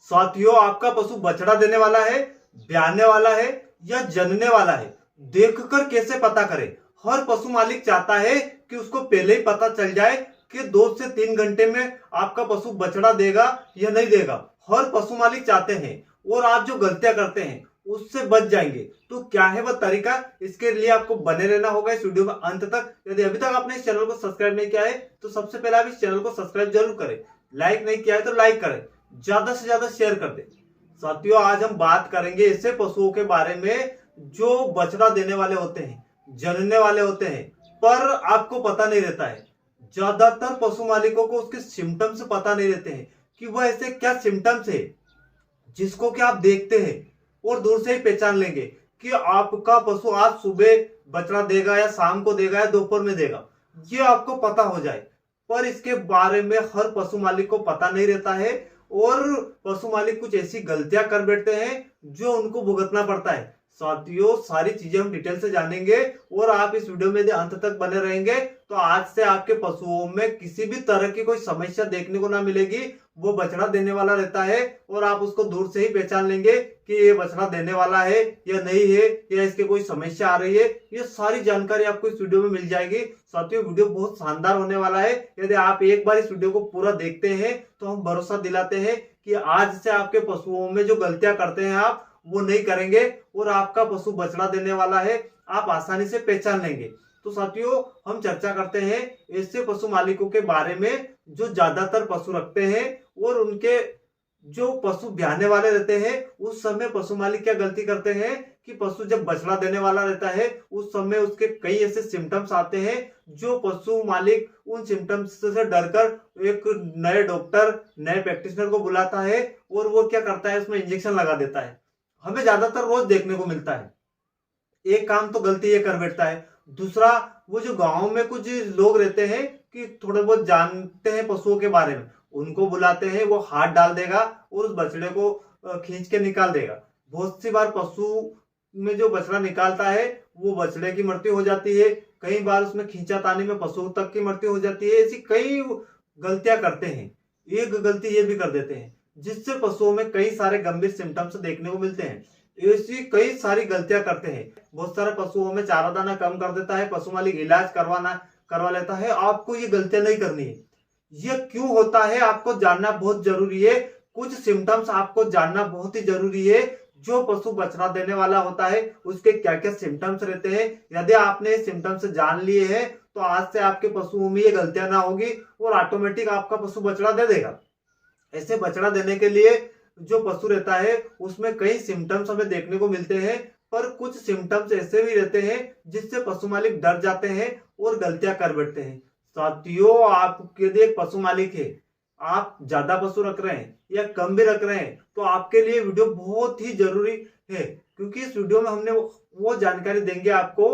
साथियों, आपका पशु बछड़ा देने वाला है, ब्याने वाला है या जनने वाला है, देखकर कैसे पता करें। हर पशु मालिक चाहता है कि उसको पहले ही पता चल जाए कि 2 से 3 घंटे में आपका पशु बछड़ा देगा या नहीं देगा। हर पशु मालिक चाहते हैं और आप जो गलतियां करते हैं उससे बच जाएंगे। तो क्या है वह तरीका, इसके लिए आपको बने रहना होगा इस वीडियो में अंत तक। यदि अभी तक आपने इस चैनल को सब्सक्राइब नहीं किया है तो सबसे पहले आप इस चैनल को सब्सक्राइब जरूर करें। लाइक नहीं किया है तो लाइक करें, ज्यादा से ज्यादा शेयर कर दें। साथियों, आज हम बात करेंगे ऐसे पशुओं के बारे में जो बछड़ा देने वाले होते हैं, जनने वाले होते हैं, पर आपको पता नहीं रहता है। ज्यादातर पशु मालिकों को उसके सिम्टम्स पता नहीं रहते हैं कि वह ऐसे क्या सिम्टम्स है जिसको कि आप देखते हैं और दूर से ही पहचान लेंगे कि आपका पशु आज सुबह बछड़ा देगा या शाम को देगा या दोपहर में देगा, ये आपको पता हो जाए। पर इसके बारे में हर पशु मालिक को पता नहीं रहता है और पशु मालिक कुछ ऐसी गलतियां कर बैठते हैं जो उनको भुगतना पड़ता है। साथियों, सारी चीजें हम डिटेल से जानेंगे और आप इस वीडियो में यदि अंत तक बने रहेंगे तो आज से आपके पशुओं में किसी भी तरह की कोई समस्या देखने को ना मिलेगी। वो बछड़ा देने वाला रहता है और आप उसको दूर से ही पहचान लेंगे कि ये बछड़ा देने वाला है या नहीं है, या इसके कोई समस्या आ रही है। ये सारी जानकारी आपको इस वीडियो में मिल जाएगी। साथियों, वीडियो बहुत शानदार होने वाला है। यदि आप एक बार इस वीडियो को पूरा देखते हैं तो हम भरोसा दिलाते हैं कि आज से आपके पशुओं में जो गलतियां करते हैं आप वो नहीं करेंगे और आपका पशु बछड़ा देने वाला है आप आसानी से पहचान लेंगे। तो साथियों, हम चर्चा करते हैं ऐसे पशु मालिकों के बारे में जो ज्यादातर पशु रखते हैं और उनके जो पशु ब्याने वाले रहते हैं उस समय पशु मालिक क्या गलती करते हैं कि पशु जब बछड़ा देने वाला रहता है उस समय उसके कई ऐसे सिम्टम्स आते हैं जो पशु मालिक उन सिम्टम्स से डरकर एक नए डॉक्टर, नए प्रैक्टिशनर को बुलाता है और वो क्या करता है, उसमें इंजेक्शन लगा देता है। हमें ज्यादातर रोज देखने को मिलता है। एक काम तो गलती ये कर बैठता है। दूसरा, वो जो गांव में कुछ लोग रहते हैं कि थोड़े बहुत जानते हैं पशुओं के बारे में, उनको बुलाते हैं, वो हाथ डाल देगा और उस बछड़े को खींच के निकाल देगा। बहुत सी बार पशु में जो बछड़ा निकालता है वो बछड़े की मृत्यु हो जाती है। कई बार उसमें खींचातानी में पशु तक की मृत्यु हो जाती है। ऐसी कई गलतियां करते हैं। एक गलती ये भी कर देते हैं जिससे पशुओं में कई सारे गंभीर सिम्टम्स देखने को मिलते हैं। ऐसी कई सारी गलतियां करते हैं। बहुत सारे पशुओं में चारा दाना कम कर देता है, पशु मालिक इलाज करवा लेता है। आपको ये गलतियां नहीं करनी है। ये क्यों होता है आपको जानना बहुत जरूरी है। कुछ सिम्टम्स आपको जानना बहुत ही जरूरी है। जो पशु बछड़ा देने वाला होता है उसके क्या क्या सिम्टम्स रहते हैं। यदि आपने सिम्टम्स जान लिए हैं तो आज से आपके पशुओं में ये गलतियां ना होगी और ऑटोमेटिक आपका पशु बछड़ा दे देगा। ऐसे बछड़ा देने के लिए जो पशु रहता है उसमें कई सिम्टम्स हमें देखने को मिलते हैं, पर कुछ सिम्टम्स ऐसे भी रहते हैं जिससे पशु मालिक डर जाते हैं और गलतियां कर बैठते हैं। साथियों, आप यदि एक पशु मालिक है, आप ज्यादा पशु रख रहे हैं या कम भी रख रहे हैं तो आपके लिए वीडियो बहुत ही जरूरी है, क्योंकि इस वीडियो में हमने वो जानकारी देंगे आपको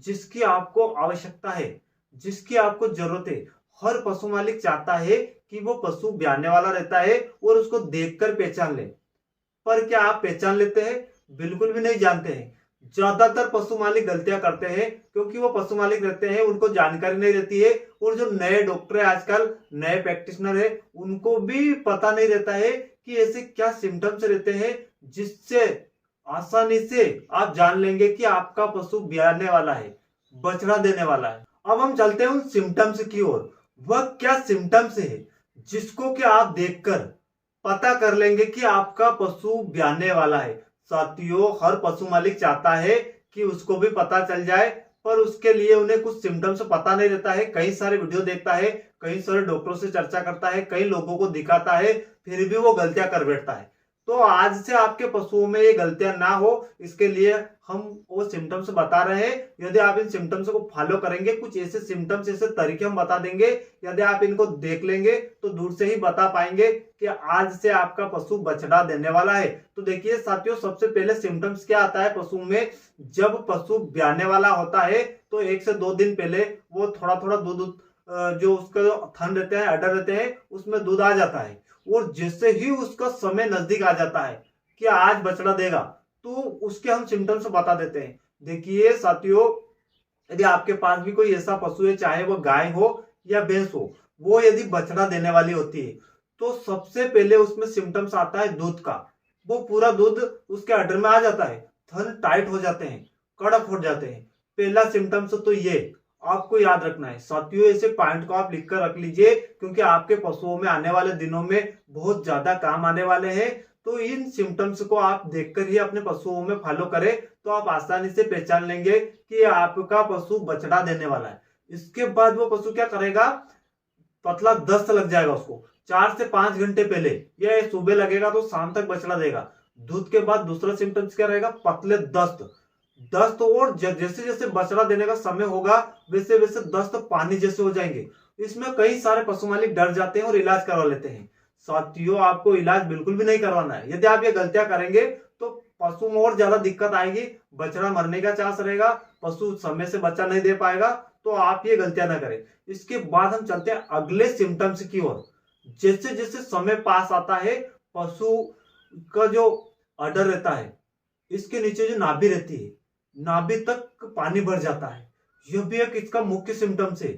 जिसकी आपको आवश्यकता है, जिसकी आपको जरूरत है। हर पशु मालिक चाहता है कि वो पशु ब्याने वाला रहता है और उसको देखकर पहचान ले। पर क्या आप पहचान लेते हैं? बिल्कुल भी नहीं जानते हैं। ज्यादातर पशु मालिक गलतियां करते हैं क्योंकि वो पशु मालिक रहते हैं, उनको जानकारी नहीं रहती है। और जो नए डॉक्टर है, आजकल नए प्रैक्टिशनर है, उनको भी पता नहीं रहता है कि ऐसे क्या सिम्टम्स रहते हैं जिससे आसानी से आप जान लेंगे कि आपका पशु ब्याने वाला है, बछड़ा देने वाला है। अब हम चलते हैं उन सिम्टम्स की ओर। वह क्या सिम्टम्स है जिसको कि आप देखकर पता कर लेंगे कि आपका पशु ब्याने वाला है। साथियों, हर पशु मालिक चाहता है कि उसको भी पता चल जाए, पर उसके लिए उन्हें कुछ सिम्टम्स पता नहीं रहता है। कई सारे वीडियो देखता है, कई सारे डॉक्टरों से चर्चा करता है, कई लोगों को दिखाता है, फिर भी वो गलतियां कर बैठता है। तो आज से आपके पशुओं में ये गलतियां ना हो, इसके लिए हम वो सिम्टम्स बता रहे हैं। यदि आप इन सिम्टम्स को फॉलो करेंगे, कुछ ऐसे सिम्टम्स, ऐसे तरीके हम बता देंगे, यदि आप इनको देख लेंगे तो दूर से ही बता पाएंगे कि आज से आपका पशु बछड़ा देने वाला है। तो देखिए साथियों, सबसे पहले सिम्टम्स क्या आता है पशु में। जब पशु ब्याने वाला होता है तो 1 से 2 दिन पहले वो थोड़ा थोड़ा दूध, जो उसका थन रहते हैं, अडर रहते हैं, उसमें दूध आ जाता है। और जैसे ही उसका समय नजदीक आ जाता है कि आज बछड़ा देगा, तो उसके हम सिम्टम्स बता देते हैं। देखिए साथियों, यदि आपके पास भी कोई ऐसा पशु है, चाहे वो गाय हो या भैंस हो, वो यदि बछड़ा देने वाली होती है तो सबसे पहले उसमें सिम्टम्स आता है दूध का। वो पूरा दूध उसके अडर में आ जाता है, थन टाइट हो जाते हैं, कड़क हो जाते हैं। पहला सिम्टम्स तो ये आपको याद रखना है साथियों। ऐसे पॉइंट को आप लिख कर रख लीजिए, क्योंकि आपके पशुओं में आने वाले दिनों में बहुत ज्यादा काम आने वाले हैं। तो इन सिम्टम्स को आप देखकर ही अपने पशुओं में फॉलो करें, तो आप आसानी से पहचान लेंगे कि आपका पशु बछड़ा देने वाला है। इसके बाद वो पशु क्या करेगा, पतला दस्त लग जाएगा उसको 4 से 5 घंटे पहले, या सुबह लगेगा तो शाम तक बछड़ा देगा। दूध के बाद दूसरा सिम्टम्स क्या रहेगा, पतले दस्त। दस्त और जैसे जैसे बछड़ा देने का समय होगा वैसे वैसे दस्त पानी जैसे हो जाएंगे। इसमें कई सारे पशु मालिक डर जाते हैं और इलाज करवा लेते हैं। साथियों, आपको इलाज बिल्कुल भी नहीं करवाना है। यदि आप ये गलतियां करेंगे तो पशु में और ज्यादा दिक्कत आएगी, बछड़ा मरने का चांस रहेगा, पशु समय से बच्चा नहीं दे पाएगा। तो आप ये गलतियां ना करें। इसके बाद हम चलते हैं अगले सिम्टम्स की ओर। जैसे जैसे समय पास आता है, पशु का जो अडर रहता है, इसके नीचे जो नाभि रहती है, नाभि तक पानी भर जाता है। यह भी एक इसका मुख्य सिम्टम्स है।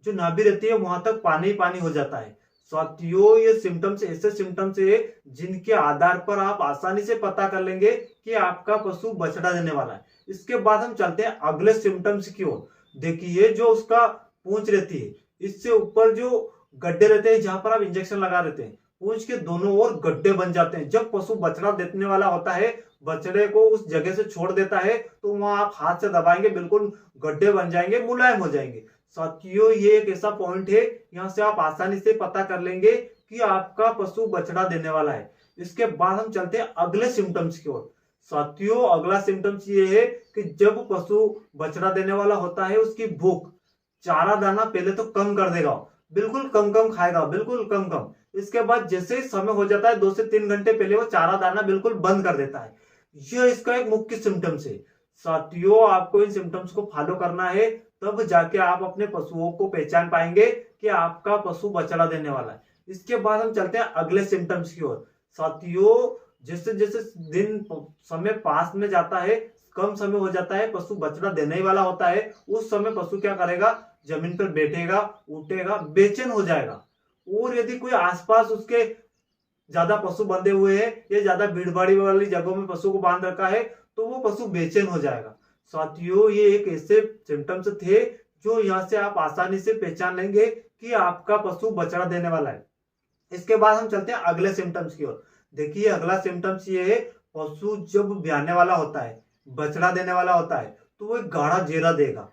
जो नाभि रहती है वहां तक पानी पानी हो जाता है। साथियों, ये सिम्टम्स ऐसे सिम्टम्स है जिनके आधार पर आप आसानी से पता कर लेंगे कि आपका पशु बछड़ा देने वाला है। इसके बाद हम चलते हैं अगले सिम्टम्स की ओर। देखिए, जो उसका पूंछ रहती है, इससे ऊपर जो गड्ढे रहते हैं जहां पर आप इंजेक्शन लगा देते हैं, पूंछ के दोनों ओर गड्ढे बन जाते हैं। जब पशु बछड़ा देने वाला होता है, बछड़े को उस जगह से छोड़ देता है, तो वहां आप हाथ से दबाएंगे, बिल्कुल गड्ढे बन जाएंगे, मुलायम हो जाएंगे। साथियों, ये एक ऐसा पॉइंट है, यहाँ से आप आसानी से पता कर लेंगे कि आपका पशु बछड़ा देने वाला है। इसके बाद हम चलते हैं अगले सिम्टम्स की ओर। साथियों, अगला सिम्टम्स ये है कि जब पशु बछड़ा देने वाला होता है, उसकी भूख, चारा दाना पहले तो कम कर देगा, बिल्कुल कम कम खाएगा, बिल्कुल कम कम। इसके बाद जैसे ही समय हो जाता है 2 से 3 घंटे पहले वो चारा दाना बिल्कुल बंद कर देता है। यह इसका एक मुख्य सिम्टम्स है। साथियों, आपको इन सिम्टम्स को फॉलो करना है, तब जाके आप अपने पशुओं को पहचान पाएंगे कि आपका पशु बछड़ा देने वाला है। इसके बाद हम चलते हैं अगले सिम्टम्स की ओर। साथियों, जैसे जैसे दिन समय पास में जाता है, कम समय हो जाता है, पशु बछड़ा देने ही वाला होता है, उस समय पशु क्या करेगा, जमीन पर बैठेगा, उठेगा, बेचैन हो जाएगा। और यदि कोई आसपास उसके ज्यादा पशु बंधे हुए हैं या ज्यादा भीड़ भाड़ी वाली जगहों में पशु को बांध रखा है, तो वो पशु बेचैन हो जाएगा। साथियों, ये एक ऐसे सिम्टम्स थे जो यहाँ से आप आसानी से पहचान लेंगे कि आपका पशु बछड़ा देने वाला है। इसके बाद हम चलते हैं अगले सिम्टम्स की ओर। देखिए, अगला सिम्टम्स ये है, पशु जब ब्याने वाला होता है, बछड़ा देने वाला होता है, तो वो एक गाढ़ा जेरा देगा।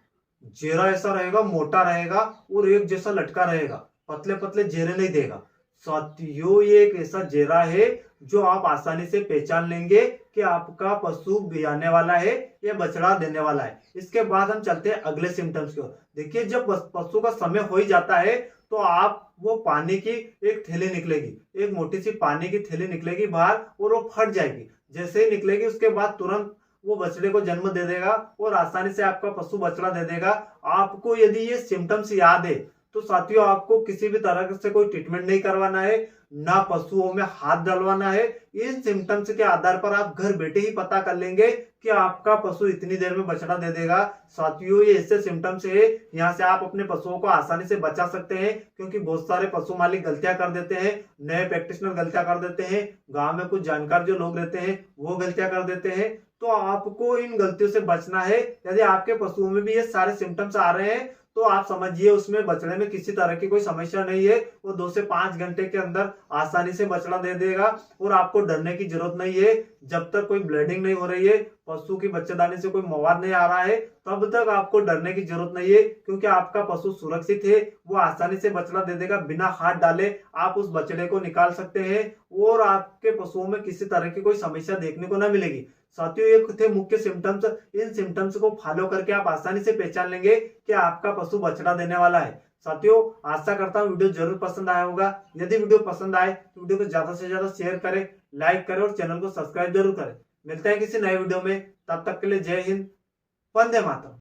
जेरा ऐसा रहेगा, मोटा रहेगा और एक जैसा लटका रहेगा, पतले पतले जेरे नहीं देगा। साथियों, ये एक ऐसा जेरा है जो आप आसानी से पहचान लेंगे कि आपका पशु ब्याने वाला है या बछड़ा देने वाला है। इसके बाद हम चलते हैं अगले सिम्टम्स की ओर। देखिए, जब पशु का समय हो ही जाता है, तो आप वो पानी की एक थैली निकलेगी, एक मोटी सी पानी की थैली निकलेगी बाहर, और वो फट जाएगी। जैसे ही निकलेगी, उसके बाद तुरंत वो बछड़े को जन्म दे देगा और आसानी से आपका पशु बछड़ा दे देगा। आपको यदि ये सिम्टम्स याद है, तो साथियों, आपको किसी भी तरह से कोई ट्रीटमेंट नहीं करवाना है, ना पशुओं में हाथ डलवाना है। इन सिम्टम्स के आधार पर आप घर बैठे ही पता कर लेंगे कि आपका पशु इतनी देर में बछड़ा दे देगा। साथियों, ये ऐसे सिम्टम्स है, यहाँ से आप अपने पशुओं को आसानी से बचा सकते हैं, क्योंकि बहुत सारे पशु मालिक गलतियां कर देते हैं, नए प्रैक्टिशनर गलतियां कर देते हैं, गांव में कुछ जानकार जो लोग रहते हैं वो गलतियां कर देते हैं। तो आपको इन गलतियों से बचना है। यदि आपके पशुओं में भी ये सारे सिम्टम्स आ रहे हैं, तो आप समझिए उसमें बछड़े में किसी तरह की कोई समस्या नहीं है। वो 2 से 5 घंटे के अंदर आसानी से बछड़ा दे देगा और आपको डरने की जरूरत नहीं है। जब तक कोई ब्लीडिंग नहीं हो रही है, पशु की बच्चेदानी से कोई मवाद नहीं आ रहा है, तब तक आपको डरने की जरूरत नहीं है, क्योंकि आपका पशु सुरक्षित है। वो आसानी से बछड़ा दे देगा, बिना हाथ डाले आप उस बछड़े को निकाल सकते हैं और आपके पशुओं में किसी तरह की कोई समस्या देखने को न मिलेगी। साथियों, ये थे मुख्य सिम्टम्स। इन सिम्टम्स को फॉलो करके आप आसानी से पहचान लेंगे कि आपका पशु बछड़ा देने वाला है। साथियों, आशा करता हूँ वीडियो जरूर पसंद आया होगा। यदि वीडियो पसंद आए तो वीडियो को ज्यादा से ज्यादा शेयर करें, लाइक करें और चैनल को सब्सक्राइब जरूर करें। मिलते हैं किसी नए वीडियो में, तब तक के लिए जय हिंद, वंदे मातरम।